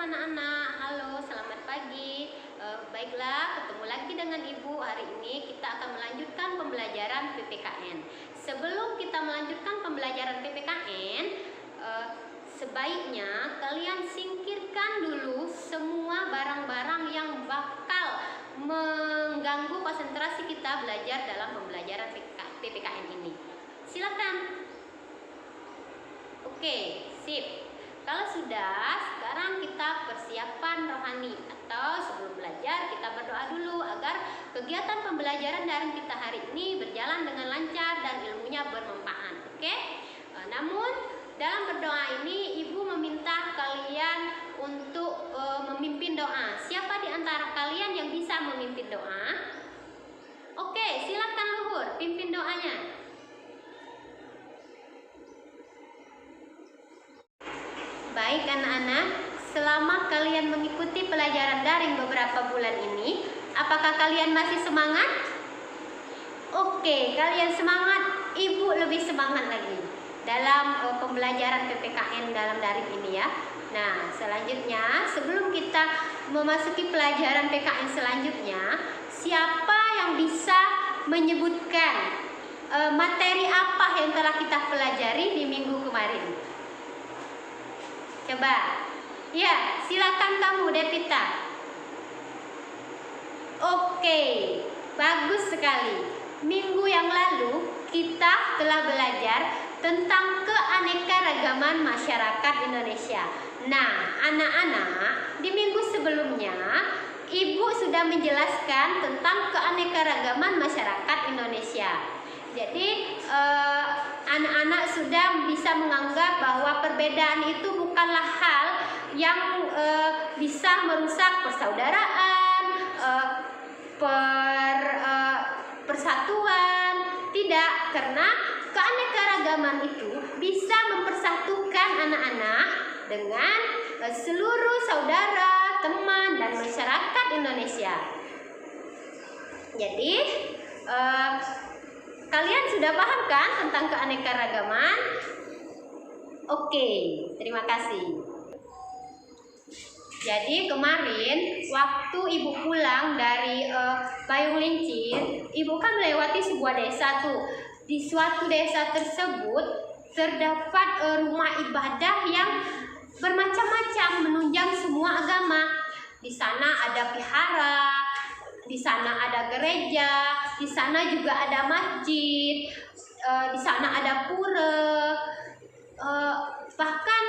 anak-anak, halo, selamat pagi. Baiklah, ketemu lagi dengan Ibu. Hari ini kita akan melanjutkan pembelajaran PPKN. Sebelum kita melanjutkan pembelajaran PPKN, sebaiknya kalian singkirkan dulu semua barang-barang yang bakal mengganggu konsentrasi kita belajar dalam pembelajaran PPKN ini. Silakan. Oke, sip. Kalau sudah, sekarang kita persiapan rohani atau sebelum belajar kita berdoa dulu agar kegiatan pembelajaran daring kita hari ini berjalan dengan lancar dan ilmunya bermanfaat. Oke? Namun dalam berdoa ini Ibu meminta kalian untuk memimpin doa. Siapa di antara kalian yang bisa memimpin doa? Oke, silakan Luhur, pimpin doanya. Baik anak-anak, selama kalian mengikuti pelajaran daring beberapa bulan ini, apakah kalian masih semangat? Oke, kalian semangat, Ibu lebih semangat lagi dalam pembelajaran PPKN dalam daring ini ya. Nah, selanjutnya sebelum kita memasuki pelajaran PKN selanjutnya, siapa yang bisa menyebutkan materi apa yang telah kita pelajari di minggu kemarin? Coba. Ya, silakan kamu Devita. Oke, bagus sekali. Minggu yang lalu kita telah belajar tentang keanekaragaman masyarakat Indonesia. Nah, anak-anak, di minggu sebelumnya Ibu sudah menjelaskan tentang keanekaragaman masyarakat Indonesia. Jadi anak-anak sudah bisa menganggap bahwa perbedaan itu bukanlah hal yang bisa merusak persaudaraan, persatuan. Tidak, karena keanekaragaman itu bisa mempersatukan anak-anak dengan seluruh saudara, teman, dan masyarakat Indonesia. Jadi kalian sudah paham kan tentang keanekaragaman? Oke, terima kasih. Jadi kemarin waktu Ibu pulang dari Payung Lincir, Ibu kan melewati sebuah desa tuh. Di suatu desa tersebut terdapat rumah ibadah yang bermacam-macam, menunjang semua agama. Di sana ada vihara, di sana ada gereja, di sana juga ada masjid, di sana ada pura, bahkan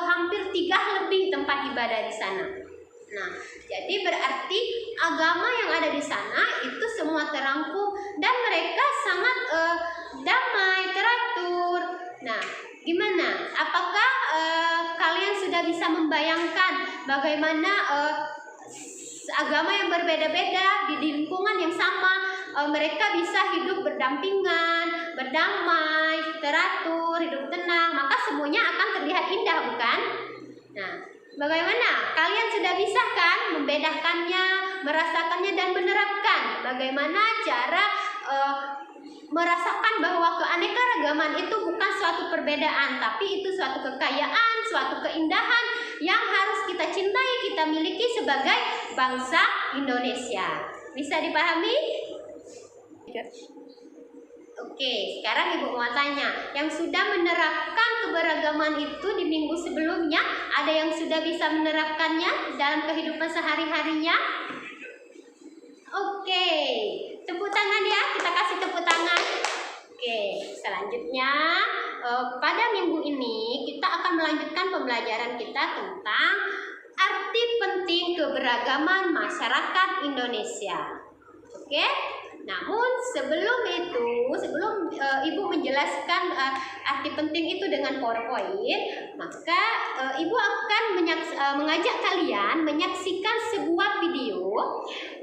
hampir 3 lebih tempat ibadah di sana. Nah, jadi berarti agama yang ada di sana itu semua terangkum dan mereka sangat damai, teratur. Nah, gimana? Apakah kalian sudah bisa membayangkan bagaimana agama yang berbeda-beda di lingkungan yang sama, mereka bisa hidup berdampingan, berdamai, teratur, hidup tenang, maka semuanya akan terlihat indah, bukan? Nah, bagaimana? Kalian sudah bisa kan membedakannya, merasakannya, dan menerapkan bagaimana cara merasakan bahwa keanekaragaman itu bukan suatu perbedaan, tapi itu suatu kekayaan, suatu keindahan yang harus kita cintai, kita miliki sebagai bangsa Indonesia. Bisa dipahami? Oke, sekarang Ibu mau tanya, yang sudah menerapkan keberagaman itu di minggu sebelumnya, ada yang sudah bisa menerapkannya dalam kehidupan sehari-harinya? Oke, tepuk tangan ya, kita kasih tepuk tangan. Oke, selanjutnya pada minggu ini kita akan melanjutkan pembelajaran kita tentang arti penting keberagaman masyarakat Indonesia. Oke, namun sebelum itu, sebelum Ibu menjelaskan arti penting itu dengan PowerPoint, maka Ibu akan mengajak kalian menyaksikan sebuah video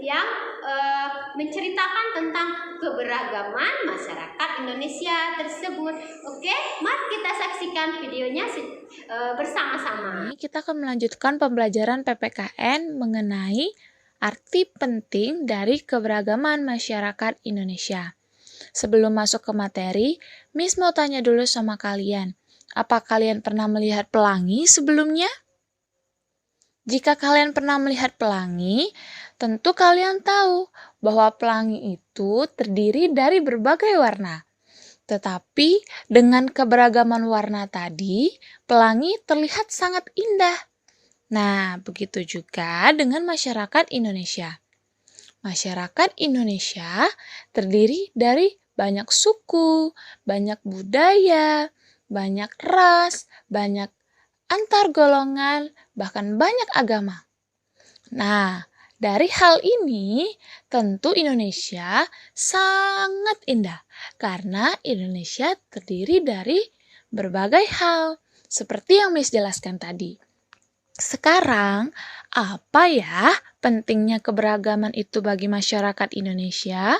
yang menceritakan tentang keberagaman masyarakat Indonesia tersebut. Oke, mari kita saksikan videonya bersama-sama. Kita akan melanjutkan pembelajaran PPKN mengenai arti penting dari keberagaman masyarakat Indonesia. Sebelum masuk ke materi, Miss mau tanya dulu sama kalian. Apa kalian pernah melihat pelangi sebelumnya? Jika kalian pernah melihat pelangi, tentu kalian tahu bahwa pelangi itu terdiri dari berbagai warna. Tetapi dengan keberagaman warna tadi, pelangi terlihat sangat indah. Nah, begitu juga dengan masyarakat Indonesia. Masyarakat Indonesia terdiri dari banyak suku, banyak budaya, banyak ras, banyak antar golongan, bahkan banyak agama. Nah, dari hal ini, tentu Indonesia sangat indah karena Indonesia terdiri dari berbagai hal, seperti yang Miss jelaskan tadi. Sekarang, apa ya pentingnya keberagaman itu bagi masyarakat Indonesia?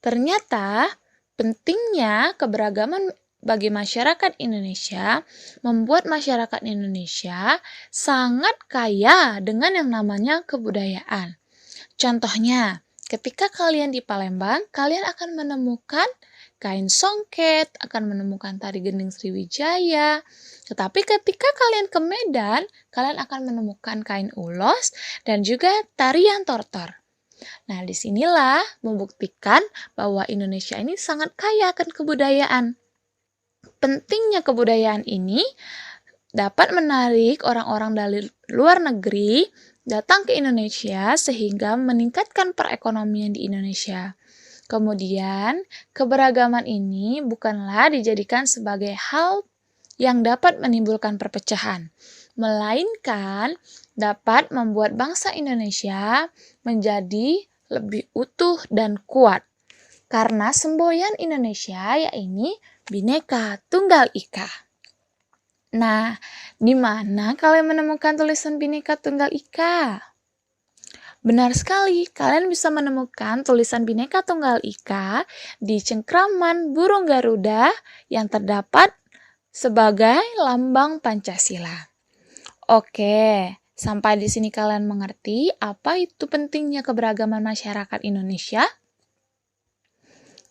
Ternyata, pentingnya keberagaman bagi masyarakat Indonesia membuat masyarakat Indonesia sangat kaya dengan yang namanya kebudayaan. Contohnya, ketika kalian di Palembang, kalian akan menemukan kain songket, akan menemukan tari gending Sriwijaya. Tetapi ketika kalian ke Medan, kalian akan menemukan kain ulos dan juga tarian tortor. Nah, disinilah membuktikan bahwa Indonesia ini sangat kaya akan kebudayaan. Pentingnya kebudayaan ini dapat menarik orang-orang dari luar negeri datang ke Indonesia sehingga meningkatkan perekonomian di Indonesia. Kemudian, keberagaman ini bukanlah dijadikan sebagai hal yang dapat menimbulkan perpecahan, melainkan dapat membuat bangsa Indonesia menjadi lebih utuh dan kuat. Karena semboyan Indonesia yaitu Bhinneka Tunggal Ika. Nah, di mana kalian menemukan tulisan Bhinneka Tunggal Ika? Benar sekali, kalian bisa menemukan tulisan Bhinneka Tunggal Ika di cengkraman burung Garuda yang terdapat sebagai lambang Pancasila. Oke, sampai di sini kalian mengerti apa itu pentingnya keberagaman masyarakat Indonesia?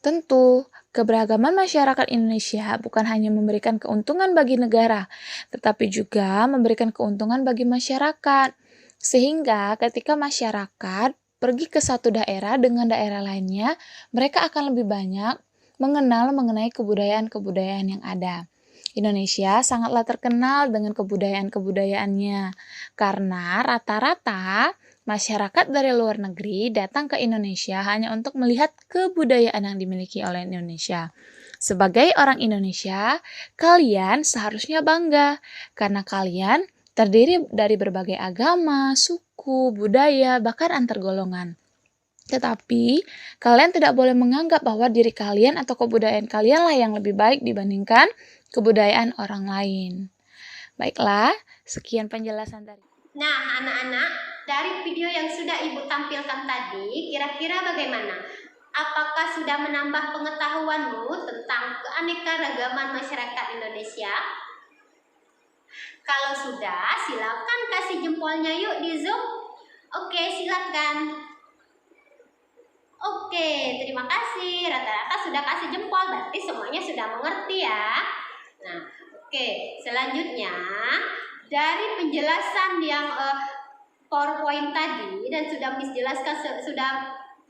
Tentu, keberagaman masyarakat Indonesia bukan hanya memberikan keuntungan bagi negara, tetapi juga memberikan keuntungan bagi masyarakat. Sehingga ketika masyarakat pergi ke satu daerah dengan daerah lainnya, mereka akan lebih banyak mengenal mengenai kebudayaan-kebudayaan yang ada. Indonesia sangatlah terkenal dengan kebudayaan-kebudayaannya karena rata-rata masyarakat dari luar negeri datang ke Indonesia hanya untuk melihat kebudayaan yang dimiliki oleh Indonesia. Sebagai orang Indonesia, kalian seharusnya bangga karena kalian terdiri dari berbagai agama, suku, budaya, bahkan antar golongan. Tetapi, kalian tidak boleh menganggap bahwa diri kalian atau kebudayaan kalianlah yang lebih baik dibandingkan kebudayaan orang lain. Baiklah, sekian penjelasan dari. Nah, anak-anak, dari video yang sudah Ibu tampilkan tadi, kira-kira bagaimana? Apakah sudah menambah pengetahuanmu tentang keanekaragaman masyarakat Indonesia? Kalau sudah, silakan kasih jempolnya yuk di Zoom. Oke, silakan. Oke, terima kasih. Rata-rata sudah kasih jempol, berarti semuanya sudah mengerti ya. Nah, oke. Selanjutnya, dari penjelasan yang PowerPoint tadi dan sudah Miss jelaskan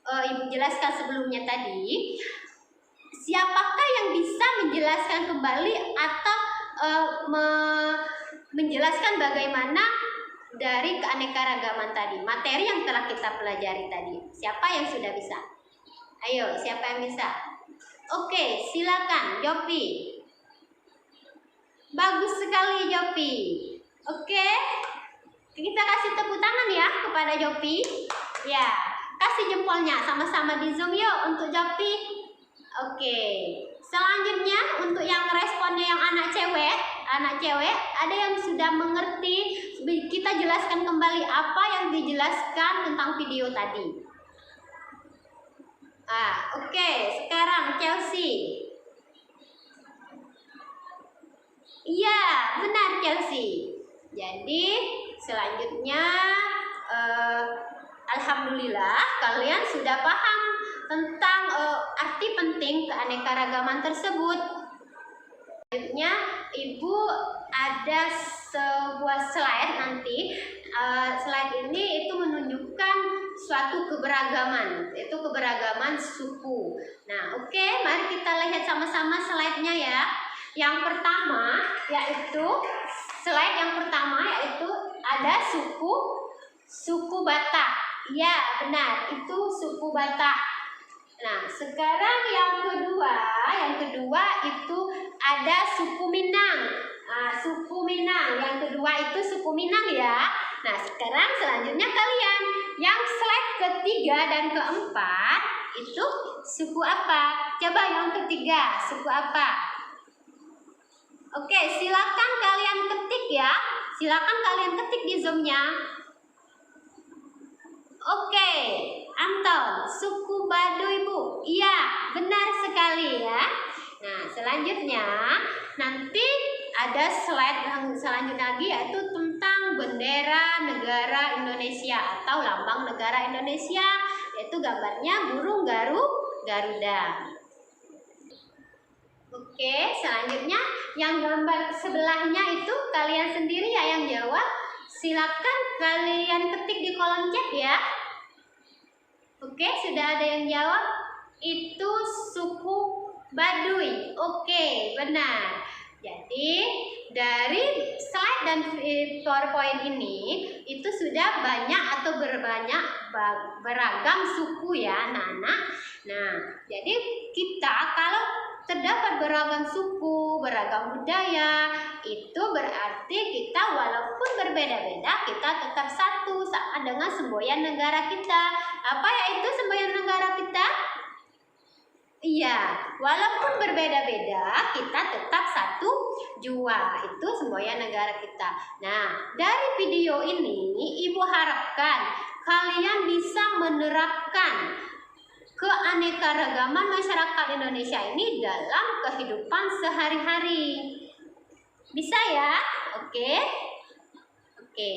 Ibu jelaskan sebelumnya tadi, siapakah yang bisa menjelaskan kembali atau menjelaskan bagaimana dari keanekaragaman tadi, materi yang telah kita pelajari tadi? Siapa yang sudah bisa? Ayo, siapa yang bisa? Oke, silakan Jopi. Bagus sekali Jopi. Oke, kita kasih tepuk tangan ya kepada Jopi. Ya, kasih jempolnya sama-sama di Zoom yuk untuk Jopi. Oke, selanjutnya untuk yang responnya yang anak cewek, ada yang sudah mengerti. Kita jelaskan kembali apa yang dijelaskan tentang video tadi. Oke, sekarang Chelsea. Iya, benar Chelsea. Jadi selanjutnya alhamdulillah kalian sudah paham tentang arti penting keanekaragaman tersebut. Selanjutnya Ibu ada sebuah slide nanti. Slide ini itu menunjukkan suatu keberagaman, itu keberagaman suku. Nah, oke, mari kita lihat sama-sama slide-nya ya. Yang pertama yaitu slide yang pertama yaitu ada suku Batak. Ya, benar, itu suku Batak. Nah, sekarang yang kedua itu ada suku Minang. Nah, suku Minang, yang kedua itu suku Minang ya. Nah, sekarang selanjutnya kalian yang slide ketiga dan keempat itu suku apa? Coba yang ketiga, suku apa? Oke, silakan kalian ketik ya. Silakan kalian ketik di Zoom-nya. Oke, Anton, suku Baduy, Bu. Iya, benar sekali ya. Nah, selanjutnya nanti ada slide yang selanjutnya lagi yaitu tentang bendera negara Indonesia atau lambang negara Indonesia, yaitu gambarnya burung Garuda. Oke, selanjutnya yang gambar sebelahnya itu kalian sendiri ya yang jawab. Silakan kalian ketik di kolom chat ya. Oke, sudah ada yang jawab. Itu suku Baduy. Oke, benar. Jadi dari slide dan PowerPoint ini itu sudah banyak atau beragam suku ya anak-anak. Nah, jadi kita kalau terdapat beragam suku, beragam budaya, itu berarti kita walaupun berbeda-beda, kita tetap satu sama dengan semboyan negara kita. Apa yaitu semboyan negara kita? Iya, walaupun berbeda-beda, kita tetap satu jua. Itu semboyan negara kita. Nah, dari video ini, Ibu harapkan kalian bisa menerapkan keanekaragaman masyarakat Indonesia ini dalam kehidupan sehari-hari. Bisa ya? Oke? Oke.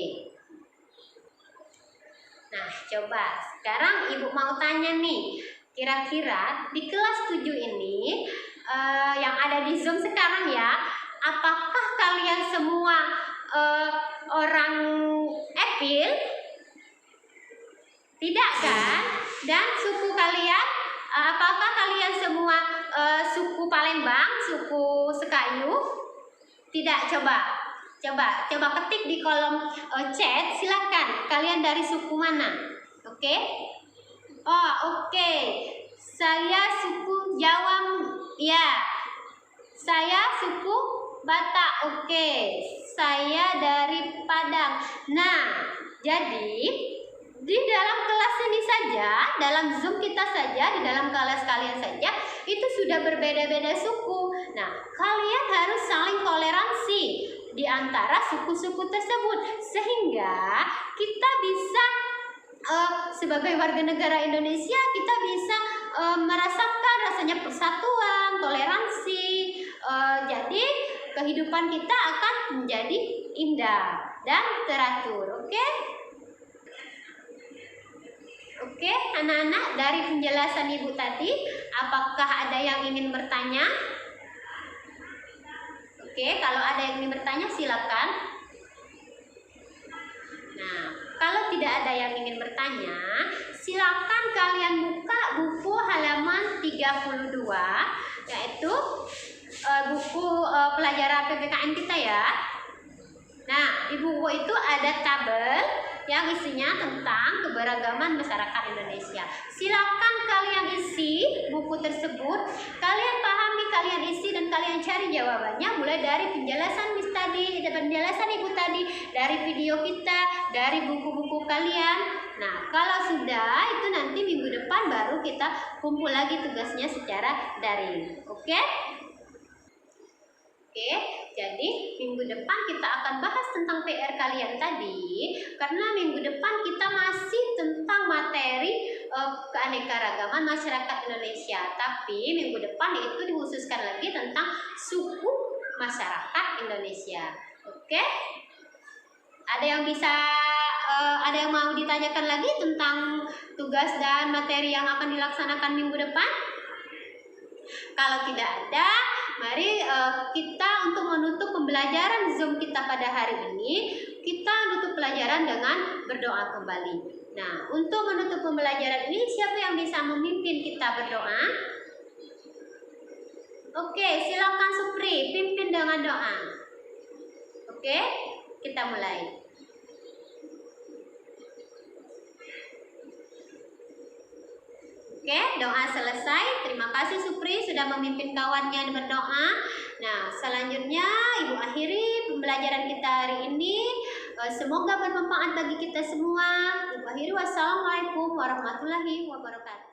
Nah, coba sekarang Ibu mau tanya nih. Kira-kira di kelas 7 ini yang ada di Zoom sekarang ya, apakah kalian semua orang Epil? Tidak kan? Dan suku kalian, apakah kalian semua suku Palembang, suku Sekayu? Tidak, coba ketik di kolom chat. Silakan, kalian dari suku mana? Oke? Oh, oke. Saya suku Jawa, ya. Saya suku Batak, oke. Saya dari Padang. Nah, jadi di dalam kelas ini saja, dalam Zoom kita saja, di dalam kelas kalian saja, itu sudah berbeda-beda suku. Nah, kalian harus saling toleransi di antara suku-suku tersebut, sehingga kita bisa sebagai warga negara Indonesia, kita bisa merasakan rasanya persatuan, toleransi. Jadi kehidupan kita akan menjadi indah dan teratur. Oke, anak-anak, dari penjelasan Ibu tadi, apakah ada yang ingin bertanya? Oke, kalau ada yang ingin bertanya silakan. Nah, kalau tidak ada yang ingin bertanya, silakan kalian buka buku halaman 32, yaitu buku pelajaran PPKN kita ya. Nah, di buku itu ada tabel yang isinya tentang keberagaman masyarakat Indonesia. Silakan kalian isi buku tersebut, kalian pahami, kalian isi dan kalian cari jawabannya mulai dari penjelasan Miss tadi, penjelasan Ibu tadi, dari video kita, dari buku-buku kalian. Nah, kalau sudah itu nanti minggu depan baru kita kumpul lagi tugasnya secara daring. Oke, jadi minggu depan kita akan bahas tentang PR kalian tadi, karena minggu depan kita masih tentang materi keanekaragaman masyarakat Indonesia. Tapi minggu depan itu dikhususkan lagi tentang suku masyarakat Indonesia. Oke? Ada yang mau ditanyakan lagi tentang tugas dan materi yang akan dilaksanakan minggu depan? Kalau tidak ada, Mari kita untuk menutup pembelajaran Zoom kita pada hari ini, kita tutup pelajaran dengan berdoa kembali. Nah, untuk menutup pembelajaran ini, siapa yang bisa memimpin kita berdoa? Oke, silakan Supri, pimpin dengan doa. Oke, kita mulai. Oke, doa selesai. Terima kasih Supri sudah memimpin kawannya berdoa. Nah, selanjutnya Ibu akhiri pembelajaran kita hari ini. Semoga bermanfaat bagi kita semua. Ibu akhiri, wassalamualaikum warahmatullahi wabarakatuh.